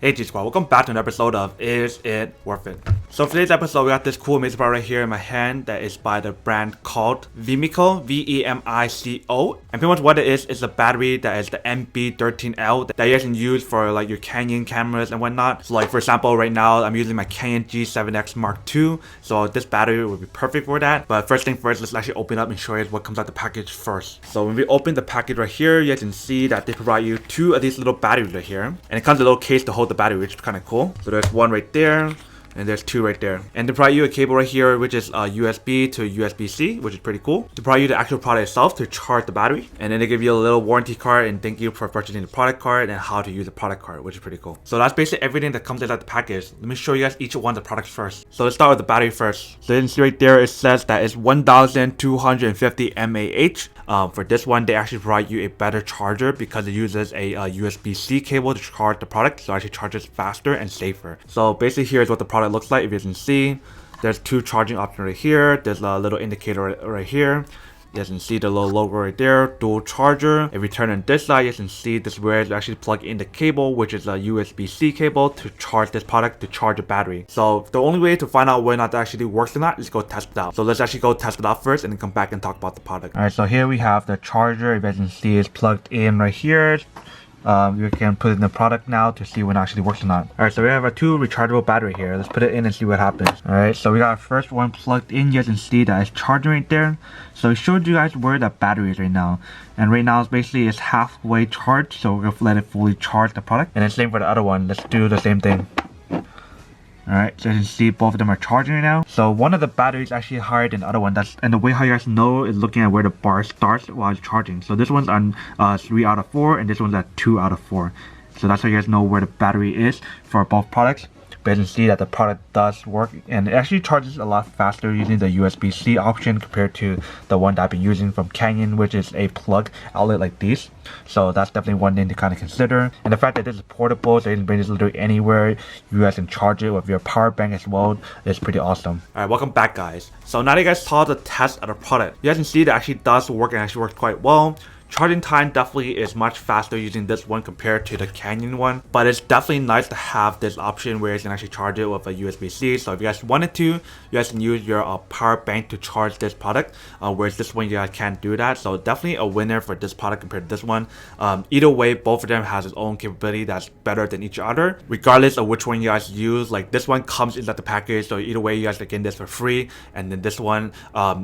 Hey G Squad, welcome back to an episode of Is It Worth It? So for today's episode, we got this cool amazing product right here in my hand that is by the brand called Vemico, V-E-M-I-C-O. And pretty much what it is a battery that is the NB-13L that you guys can use for like your Canon cameras and whatnot. So like for example, right now I'm using my Canon G7X Mark II, so this battery would be perfect for that. But first thing first, let's actually open up and show you what comes out the package first. So when we open the package right here, you guys can see that they provide you two of these little batteries right here. And it comes with a little case to hold the battery, which is kind of cool. So there's one right there. And there's two right there. And they provide you a cable right here, which is USB to USB-C, which is pretty cool. They provide you the actual product itself to charge the battery. And then they give you a little warranty card and thank you for purchasing the product card and how to use the product card, which is pretty cool. So that's basically everything that comes inside the package. Let me show you guys each one of the products first. So let's start with the battery first. So you can see right there, it says that it's 1250 mAh. For this one, they actually provide you a better charger because it uses a USB-C cable to charge the product. So it actually charges faster and safer. So basically here's what the product looks like. If you can see, there's two charging options right here. There's a little indicator right here. You can see the little logo right there, dual charger. If you turn on this side, you can see this is where you actually plug in the cable, which is a USB-C cable to charge this product, to charge a battery. So the only way to find out whether or not that actually works or not is go test it out. So let's actually go test it out first and then come back and talk about the product. Alright, so here we have the charger. If you can see, it's plugged in right here. You can put it in the product now to see when it actually works or not. Alright, so we have a two rechargeable battery here. Let's put it in and see what happens. Alright, so we got our first one plugged in. You guys can see that it's charging right there. So it showed you guys where the battery is right now. And right now it's halfway charged. So we're gonna let it fully charge the product. And then same for the other one. Let's do the same thing. Alright, so you can see both of them are charging right now. So one of the batteries is actually higher than the other one. And the way how you guys know is looking at where the bar starts while it's charging. So this one's on 3 out of 4 and this one's at 2 out of 4. So that's how you guys know where the battery is for both products. But you can see that the product does work and it actually charges a lot faster using the USB-C option compared to the one that I've been using from Canon, which is a plug outlet like these. So that's definitely one thing to kind of consider. And the fact that this is portable, so you can bring this literally anywhere. You guys can charge it with your power bank as well. It's pretty awesome. Alright, welcome back guys. So now that you guys saw the test of the product, you guys can see that it actually does work and actually works quite well. Charging time definitely is much faster using this one compared to the Canon one, but it's definitely nice to have this option where you can actually charge it with a USB-C. So if you guys wanted to, you guys can use your power bank to charge this product, whereas this one you guys can't do that. So definitely a winner for this product compared to this one. Either way, both of them has its own capability that's better than each other, regardless of which one you guys use. Like this one comes inside the package, so either way you guys are getting this for free, and then this one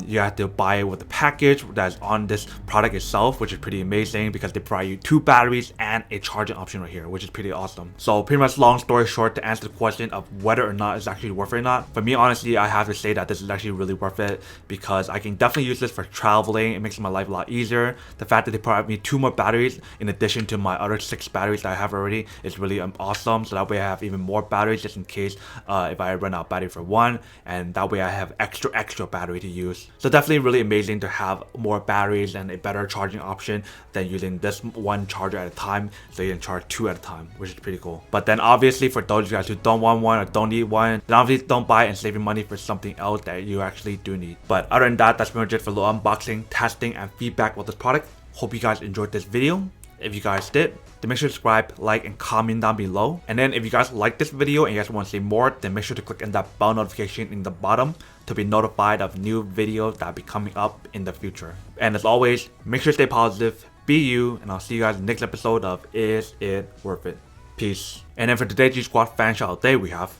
you have to buy it with the package that's on this product itself, which is pretty amazing because they provide you two batteries and a charging option right here, which is pretty awesome. So pretty much long story short, to answer the question of whether or not it's actually worth it or not, for me honestly, I have to say that this is actually really worth it because I can definitely use this for traveling. It makes my life a lot easier. The fact that they provide me two more batteries in addition to my other 6 batteries that I have already is really awesome. So that way I have even more batteries just in case if I run out of battery for one, and that way I have extra battery to use. So definitely really amazing to have more batteries and a better charging option than using this one charger at a time, so you can charge 2 at a time, which is pretty cool. But then obviously for those of you guys who don't want one or don't need one, then obviously don't buy it and save your money for something else that you actually do need. But other than that, that's pretty much it for a little unboxing, testing, and feedback with this product. Hope you guys enjoyed this video. If you guys did, then make sure to subscribe, like, and comment down below. And then if you guys like this video and you guys want to see more, then make sure to click on that bell notification in the bottom to be notified of new videos that will be coming up in the future. And as always, make sure to stay positive, be you, and I'll see you guys in the next episode of Is It Worth It? Peace. And then for today's G Squad fan shout out day, we have